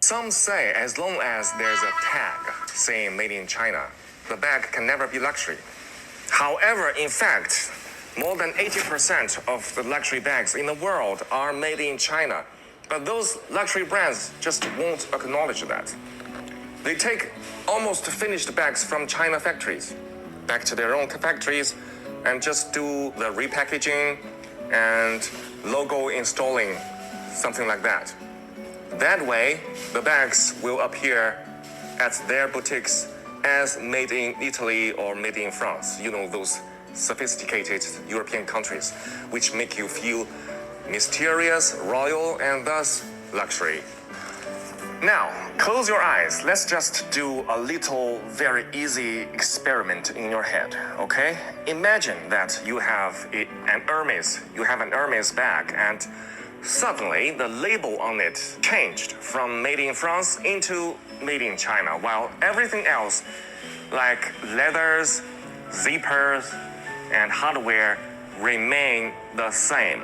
Some say as long as there's a tag saying made in China, the bag can never be luxury. However, in fact, more than 80% of the luxury bags in the world are made in China. But those luxury brands just won't acknowledge that. They take almost finished bags from China factories back to their own factories and just do the repackaging and logo installing, something like that. That way, the bags will appear at their boutiques as made in Italy or made in France. You know, those sophisticated European countries, which make you feel mysterious, royal, and thus luxury. Now, close your eyes. Let's just do a little, very easy experiment in your head, okay? Imagine that you have an Hermes bag, and suddenly the label on it changed from made in France into made in China, while everything else, like leathers, zippers, and hardware, remain the same.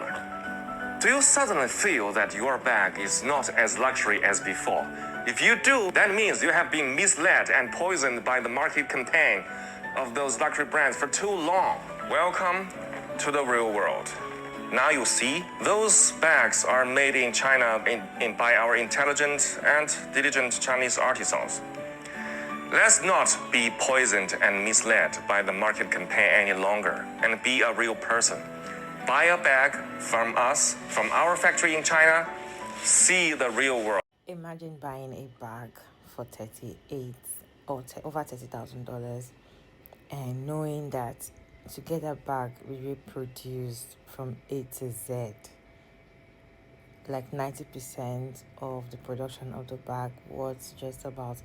Do you suddenly feel that your bag is not as luxury as before? If you do, that means you have been misled and poisoned by the market campaign of those luxury brands for too long. Welcome to the real world. Now you see, those bags are made in China by our intelligent and diligent Chinese artisans. Let's not be poisoned and misled by the market campaign any longer and be a real person. Buy a bag from us, from our factory in China, see the real world. Imagine buying a bag for over $30,000 and knowing that to get that bag will be produced from A to Z. Like 90% of the production of the bag was just about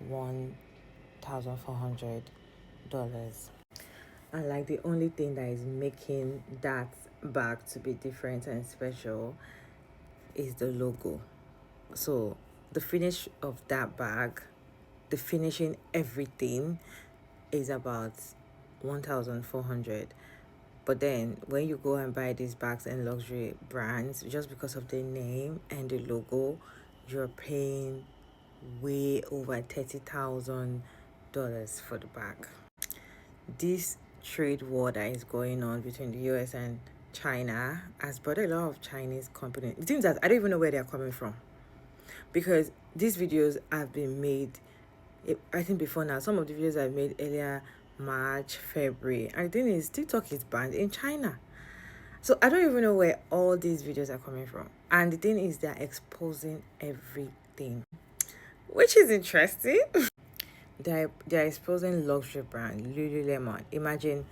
$1,400. And like the only thing that is making that bag to be different and special is the logo. So the finish of that bag, the finishing, everything is about $1,400. But then when you go and buy these bags and luxury brands, just because of the name and the logo, you're paying way over $30,000 for the bag. This trade war that is going on between the US and China has brought a lot of Chinese companies. It seems that I don't even know where they're coming from, because these videos have been made, I think before now. Some of the videos I've made earlier, March, February, and the thing is, TikTok is banned in China. So I don't even know where all these videos are coming from. And the thing is, they're exposing everything, which is interesting. They're exposing luxury brand Lululemon. Imagine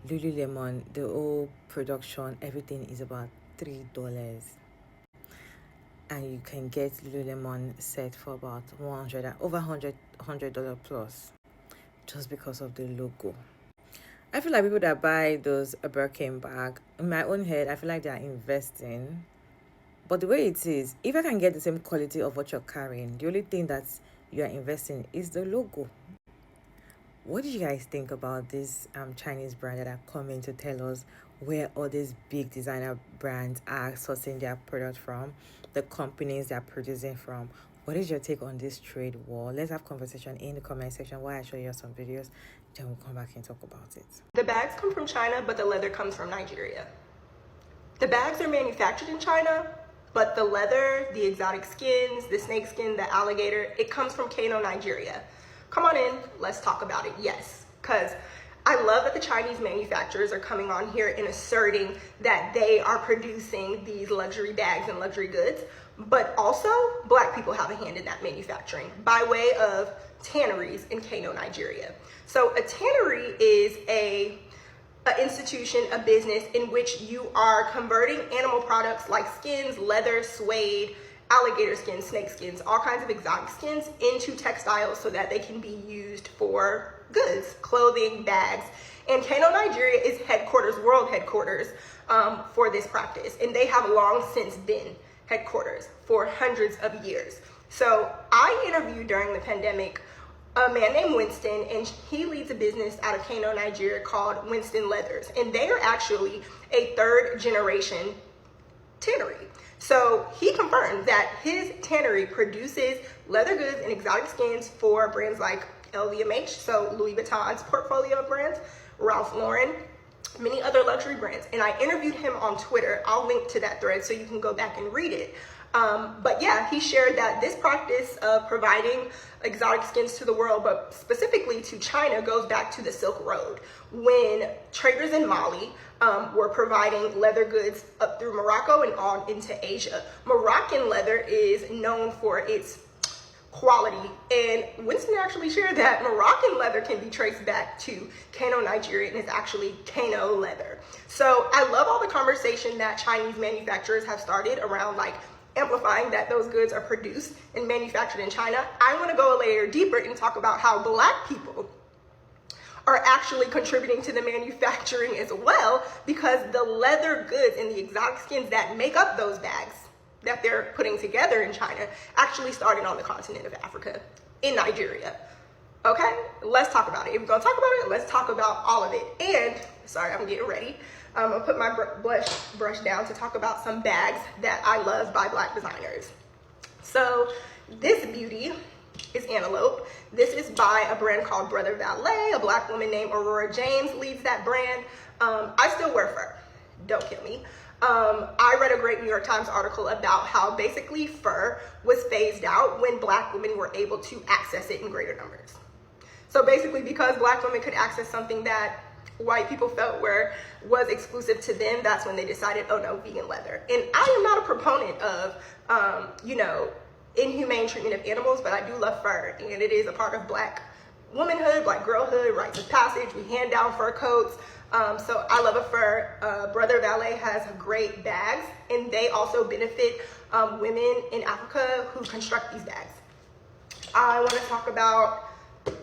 Lululemon, the whole production, everything is about $3. And you can get Lululemon set for about $100 plus, just because of the logo. I feel like people that buy those Birkin bag, in my own head, I feel like they are investing. But the way it is, if I can get the same quality of what you're carrying, the only thing that you are investing is the logo. What do you guys think about this Chinese brand that are coming to tell us where all these big designer brands are sourcing their product from, the companies they're producing from? What is your take on this trade war? Let's have conversation in the comment section while I show you some videos. Then we'll come back and talk about it. The bags come from China, but the leather comes from Nigeria. The bags are manufactured in China, but the leather, the exotic skins, the snake skin, the alligator, it comes from Kano, Nigeria. Come on in, let's talk about it. Yes, because I love that the Chinese manufacturers are coming on here and asserting that they are producing these luxury bags and luxury goods, but also Black people have a hand in that manufacturing by way of tanneries in Kano, Nigeria. So a tannery is an institution, a business in which you are converting animal products like skins, leather, suede, alligator skins, snake skins, all kinds of exotic skins into textiles so that they can be used for goods, clothing, bags. And Kano, Nigeria is world headquarters for this practice. And they have long since been headquarters for hundreds of years. So I interviewed during the pandemic a man named Winston, and he leads a business out of Kano, Nigeria called Winston Leathers. And they are actually a third generation tannery. So he confirmed that his tannery produces leather goods and exotic skins for brands like LVMH, so Louis Vuitton's portfolio of brands, Ralph Lauren, many other luxury brands. And I interviewed him on Twitter. I'll link to that thread so you can go back and read it. But yeah, he shared that this practice of providing exotic skins to the world, but specifically to China, goes back to the Silk Road, when traders in Mali were providing leather goods up through Morocco and on into Asia. Moroccan leather is known for its quality, and Winston actually shared that Moroccan leather can be traced back to Kano, Nigeria, and it's actually Kano leather. So I love all the conversation that Chinese manufacturers have started around like amplifying that those goods are produced and manufactured in China. I want to go a layer deeper and talk about how Black people are actually contributing to the manufacturing as well, because the leather goods and the exotic skins that make up those bags that they're putting together in China actually started on the continent of Africa, in Nigeria. Okay, let's talk about it. If we're gonna talk about it, let's talk about all of it. And sorry, I'm getting ready. I'm gonna put my brush down to talk about some bags that I love by Black designers. So this beauty is Antelope. This is by a brand called Brother Valet. A Black woman named Aurora James leads that brand. I still wear fur, don't kill me. I read a great New York Times article about how basically fur was phased out when Black women were able to access it in greater numbers. So basically, because Black women could access something that white people felt was exclusive to them, that's when they decided, oh no, vegan leather. And I am not a proponent of, inhumane treatment of animals, but I do love fur, and it is a part of Black womanhood, Black girlhood, rites of passage. We hand down fur coats. So I love a fur. Brother Valet has great bags, and they also benefit women in Africa who construct these bags. I want to talk about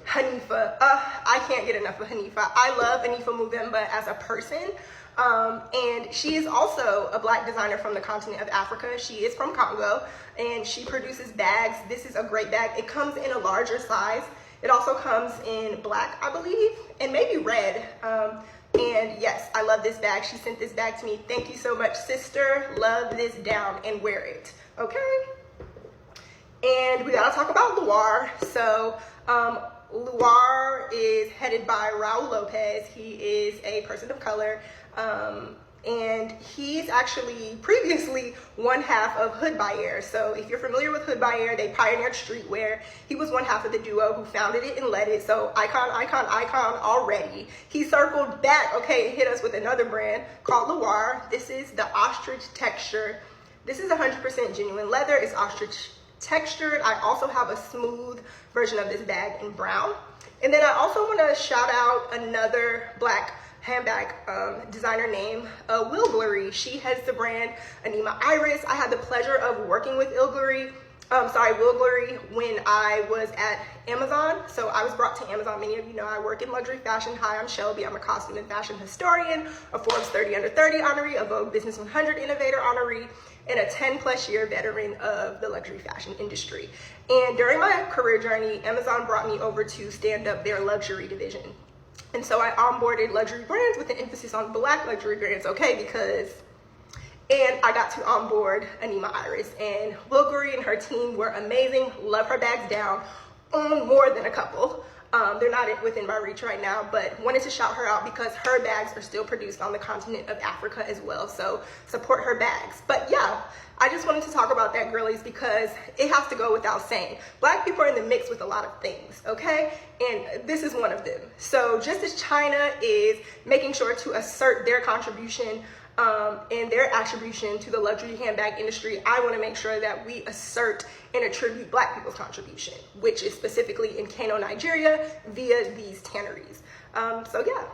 Hanifa. I can't get enough of Hanifa. I love Hanifa Muvemba as a person. And she is also a Black designer from the continent of Africa. She is from Congo, and she produces bags. This is a great bag. It comes in a larger size. It also comes in black, I believe, and maybe red. And yes, I love this bag. She sent this bag to me. Thank you so much, sister. Love this down and wear it. Okay. And we gotta talk about Luar. So Luar is headed by Raul Lopez. He is a person of color. And he's actually previously one half of Hood by Air. So if you're familiar with Hood by Air, they pioneered streetwear. He was one half of the duo who founded it and led it. So icon already. He circled back, okay, and hit us with another brand called Luar. This is the ostrich texture. This is 100% genuine leather. It's ostrich textured. I also have a smooth version of this bag in brown. And then I also want to shout out another Black handbag designer named Wilglery. She heads the brand Anima Iris. I had the pleasure of working with Wilglery when I was at Amazon. So I was brought to Amazon. Many of you know I work in luxury fashion. Hi, I'm Shelby. I'm a costume and fashion historian, a Forbes 30 Under 30 honoree, a Vogue Business 100 Innovator honoree, and a 10+ year veteran of the luxury fashion industry. And during my career journey, Amazon brought me over to stand up their luxury division. And so I onboarded luxury brands with an emphasis on Black luxury brands, okay, and I got to onboard Anima Iris, and Wilglery and her team were amazing. Love her bags down, own more than a couple. They're not within my reach right now, but wanted to shout her out because her bags are still produced on the continent of Africa as well. So support her bags. But yeah, I just wanted to talk about that, girlies, because it has to go without saying. Black people are in the mix with a lot of things, okay? And this is one of them. So just as China is making sure to assert their contribution and their attribution to the luxury handbag industry, I want to make sure that we assert and attribute Black people's contribution, which is specifically in Kano, Nigeria, via these tanneries. So yeah.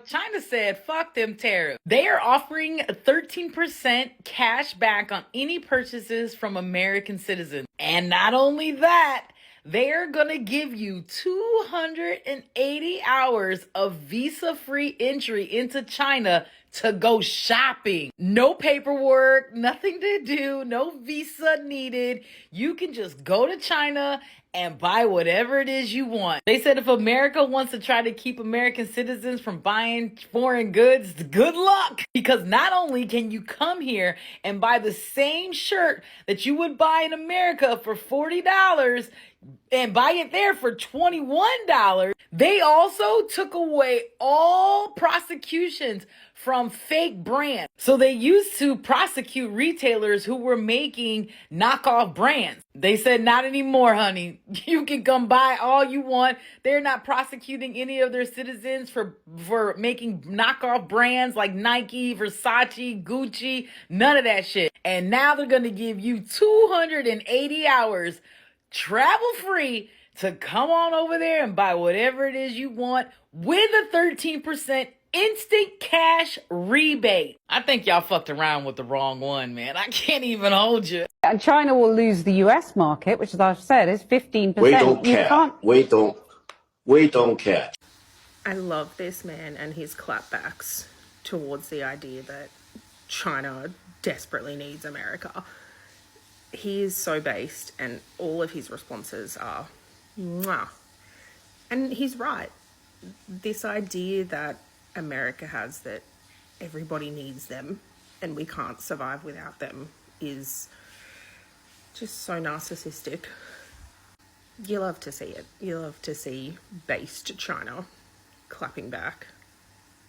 China said, fuck them tariffs. They are offering a 13% cash back on any purchases from American citizens. And not only that, they're going to give you 280 hours of visa-free entry into China to go shopping. No paperwork, nothing to do, no visa needed. You can just go to China and buy whatever it is you want. They said if America wants to try to keep American citizens from buying foreign goods, good luck. Because not only can you come here and buy the same shirt that you would buy in America for $40 and buy it there for $21, they also took away all prosecutions from fake brands. So they used to prosecute retailers who were making knockoff brands. They said, not anymore, honey. You can come buy all you want. They're not prosecuting any of their citizens for making knockoff brands like Nike, Versace, Gucci, none of that shit. And now they're going to give you 280 hours travel free to come on over there and buy whatever it is you want with a 13% instant cash rebate. I think y'all fucked around with the wrong one, man. I can't even hold you. And China will lose the US market, which, as I've said, is 15%. We don't care. We don't care. I love this man and his clapbacks towards the idea that China desperately needs America. He is so based, and all of his responses are mwah. And he's right. This idea that America has that everybody needs them and we can't survive without them is just so narcissistic. You love to see it. You love to see based China clapping back.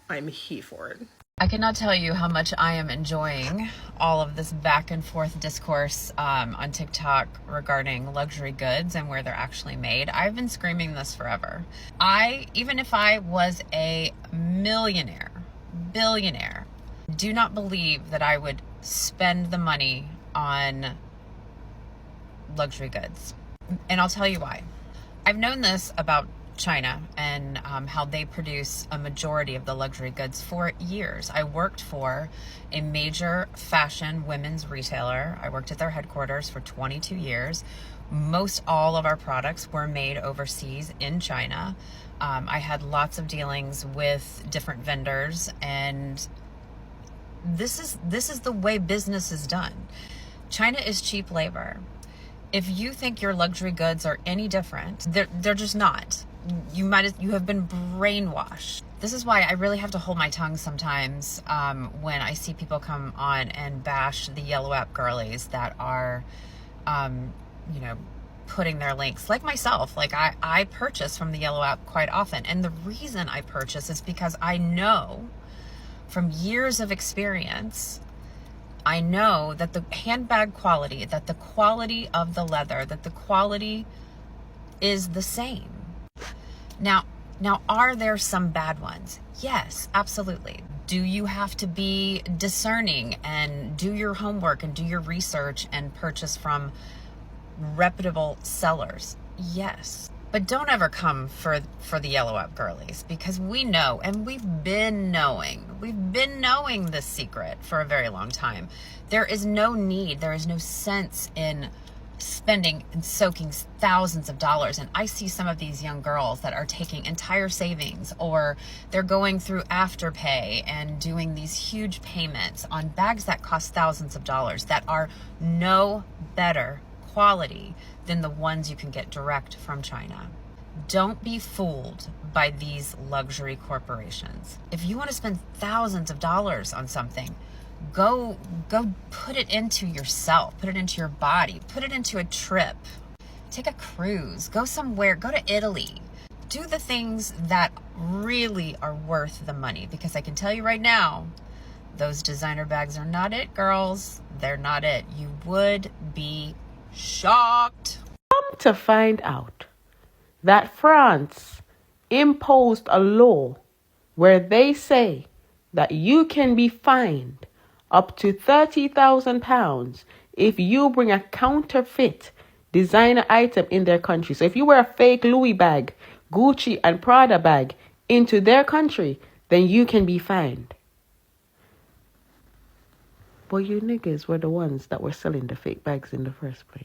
I'm here for it. I cannot tell you how much I am enjoying all of this back and forth discourse on TikTok regarding luxury goods and where they're actually made. I've been screaming this forever. Even if I was a billionaire, do not believe that I would spend the money on luxury goods. And I'll tell you why. I've known this about China and how they produce a majority of the luxury goods for years. I worked for a major fashion women's retailer. I worked at their headquarters for 22 years. Most all of our products were made overseas in China. I had lots of dealings with different vendors, and this is the way business is done. China is cheap labor. If you think your luxury goods are any different, they're just not. You have been brainwashed. This is why I really have to hold my tongue sometimes when I see people come on and bash the Yellow App girlies that are, putting their links, like myself. Like I purchase from the Yellow App quite often. And the reason I purchase is because I know from years of experience, I know that the handbag quality, that the quality of the leather, that the quality is the same. Now, are there some bad ones? Yes, absolutely. Do you have to be discerning and do your homework and do your research and purchase from reputable sellers? Yes. But don't ever come for the Yellow App girlies, because we know, and we've been knowing this secret for a very long time. There is no need, there is no sense in spending and soaking thousands of dollars. And I see some of these young girls that are taking entire savings, or they're going through Afterpay and doing these huge payments on bags that cost thousands of dollars that are no better quality than the ones you can get direct from China. Don't be fooled by these luxury corporations. If you want to spend thousands of dollars on something, go put it into yourself, put it into your body, put it into a trip. Take a cruise, go somewhere, go to Italy. Do the things that really are worth the money, because I can tell you right now, those designer bags are not it, girls. They're not it. You would be shocked. Come to find out that France imposed a law where they say that you can be fined up to £30,000 if you bring a counterfeit designer item in their country. So if you wear a fake Louis bag, Gucci and Prada bag into their country, then you can be fined. But you niggas were the ones that were selling the fake bags in the first place.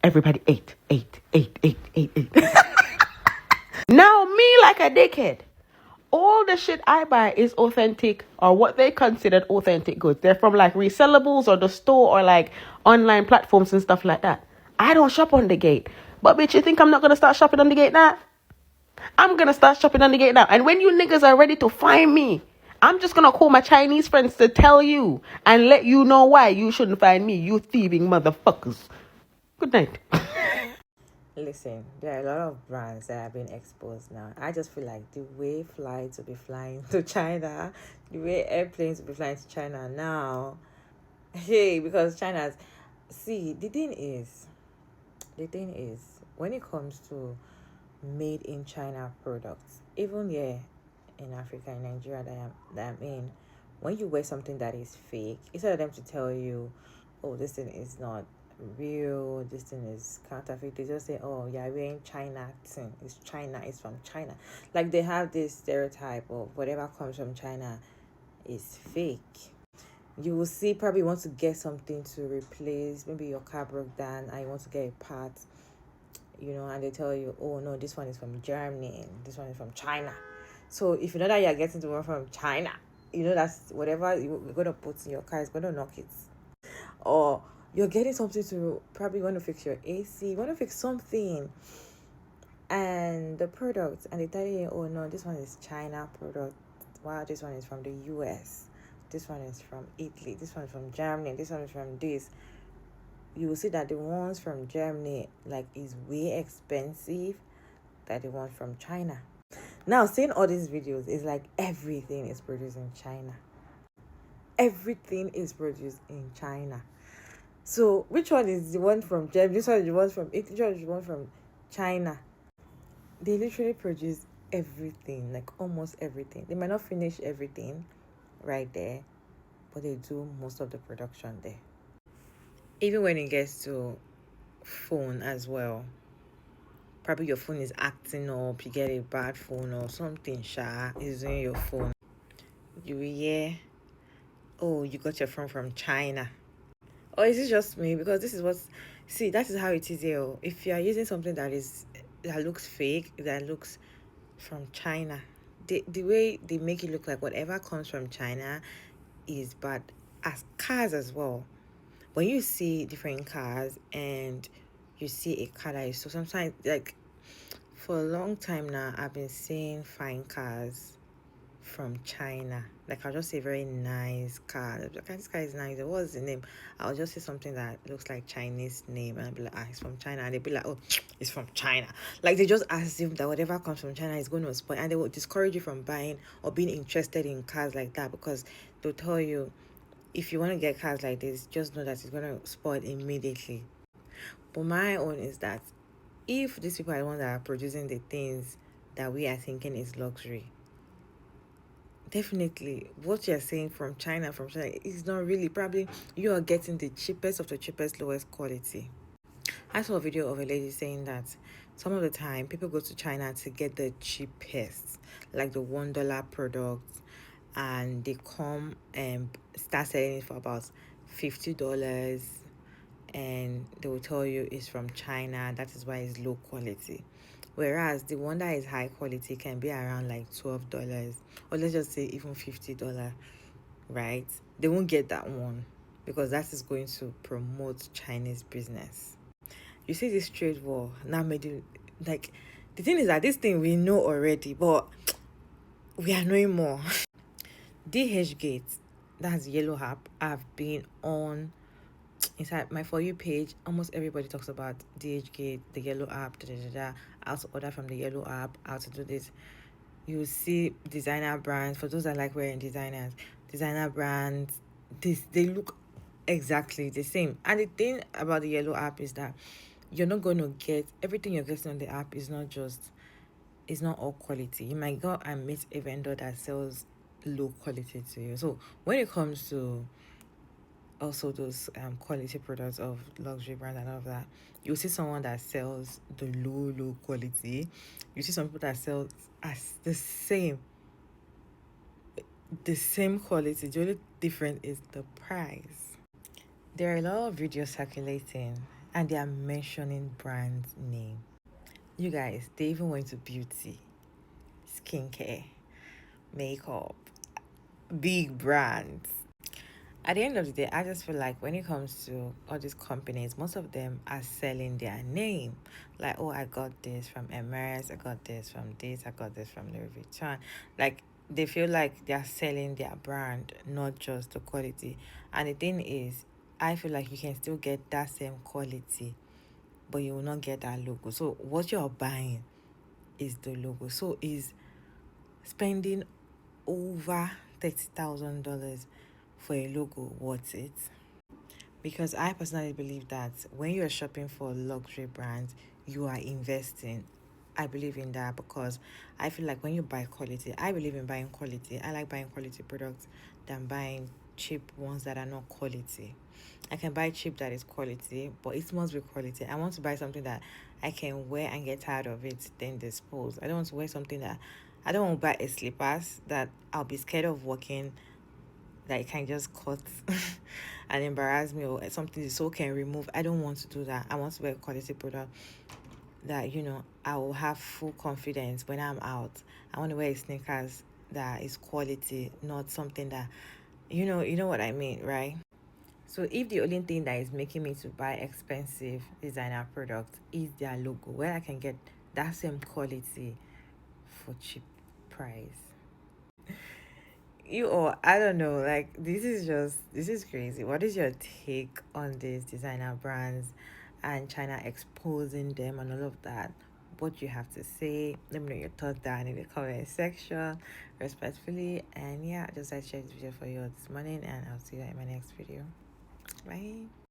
Everybody ate. Now me, like a dickhead, all the shit I buy is authentic or what they considered authentic goods. They're from like resellables or the store or like online platforms and stuff like that. I don't shop on the gate. But bitch, you think I'm not going to start shopping on the gate now? I'm going to start shopping on the gate now. And when you niggas are ready to find me, I'm just going to call my Chinese friends to tell you and let you know why you shouldn't find me, you thieving motherfuckers. Good night. Listen, there are a lot of brands that have been exposed now. I just feel like the way flights will be flying to China, the way airplanes will be flying to China now. Hey, because China's... See, the thing is, when it comes to made in China products, even here in Africa, in Nigeria that I'm in, when you wear something that is fake, instead of them to tell you, oh, this thing is not real, this thing is counterfeit, they just say, oh, yeah, we're in China thing, it's China, it's from China. Like they have this stereotype of whatever comes from China is fake. You will see, probably want to get something to replace, maybe your car broke down and you want to get a part, you know, and they tell you, oh no, this one is from Germany, this one is from China. So if you know that you're getting the one from China, you know that's whatever you're going to put in your car is going to knock it. Or you're getting something to probably want to fix your AC, you want to fix something, and the product, and they tell you, oh no, this one is China product. Wow, this one is from the US. This one is from Italy. This one is from Germany. This one is from this. You will see that the ones from Germany like is way expensive than the ones from China. Now, seeing all these videos is like everything is produced in China. Everything is produced in China. So which one is the one from Germany? This one is the one from Italy. Which one is the one from China? They literally produce everything, like almost everything. They might not finish everything right there, but they do most of the production there. Even when it gets to phone as well, probably your phone is acting up, you get a bad phone or something is in your phone, you will hear, oh, you got your phone from China. Or is it just me? Because this is that is how it is here. If you are using something that looks fake, that looks from China, the way they make it look like whatever comes from China is bad. As cars as well, when you see different cars and you see a car that is, so sometimes, like for a long time now, I've been seeing fine cars from China. Like I'll just say very nice car. Like, this car is nice. What's the name? I'll just say something that looks like Chinese name and I'll be like, it's from China. And they'll be like, oh, it's from China. Like they just assume that whatever comes from China is going to spoil, and they will discourage you from buying or being interested in cars like that, because they'll tell you, if you want to get cars like this, just know that it's going to spoil immediately. But my own is that if these people are the ones that are producing the things that we are thinking is luxury, definitely what you're saying from China is not really. Probably you are getting the cheapest of the cheapest, lowest quality. I saw a video of a lady saying that some of the time people go to China to get the cheapest, like the $1 products, and they come and start selling it for about $50, and they will tell you it's from China, that is why it's low quality. Whereas the one that is high quality can be around like $12, or let's just say even $50, right? They won't get that one because that is going to promote Chinese business. You see this trade war now made it, like, the thing is that this thing we know already, but we are knowing more. DHgate, that's Yellow app, I've been on inside my For You page. Almost everybody talks about DHgate, the Yellow app, how to order from the Yellow app, how to do this. You see designer brands, for those that like wearing designer brands, they look exactly the same. And the thing about the Yellow app is that you're not going to get everything you're getting on the app is not all quality. You might go and meet a vendor that sells low quality to you. So when it comes to also those quality products of luxury brand and all of that, you see someone that sells the low quality. You see some people that sell as the same quality. The only difference is the price. There are a lot of videos circulating and they are mentioning brand name. You guys, they even went to beauty, skincare, makeup, big brands. At the end of the day, I just feel like when it comes to all these companies, most of them are selling their name. Like, oh, I got this from Hermes, I got this from this, I got this from Louis Vuitton. Like, they feel like they're selling their brand, not just the quality. And the thing is, I feel like you can still get that same quality, but you will not get that logo. So what you're buying is the logo. So is spending over $30,000 for a logo worth it? Because I personally believe that when you're shopping for luxury brands, you are investing. I believe in that because I feel like when you buy quality, I believe in buying quality. I like buying quality products than buying cheap ones that are not quality. I can buy cheap that is quality, but it must be quality. I want to buy something that I can wear and get tired of it, then dispose. I don't want to wear something that I don't want to buy a slippers that I'll be scared of walking, that it can just cut and embarrass me, or something the soul can remove. I don't want to do that. I want to wear a quality product that, you know, I will have full confidence when I'm out. I want to wear sneakers that is quality, not something that, you know what I mean, right? So if the only thing that is making me to buy expensive designer products is their logo, where I can get that same quality for cheap price, I don't know, like, this is crazy. What is your take on these designer brands and China exposing them and all of that? What do you have to say? Let me know your thoughts down in the comment section, respectfully. And yeah, I just like to share this video for you this morning, and I'll see you in my next video. Bye.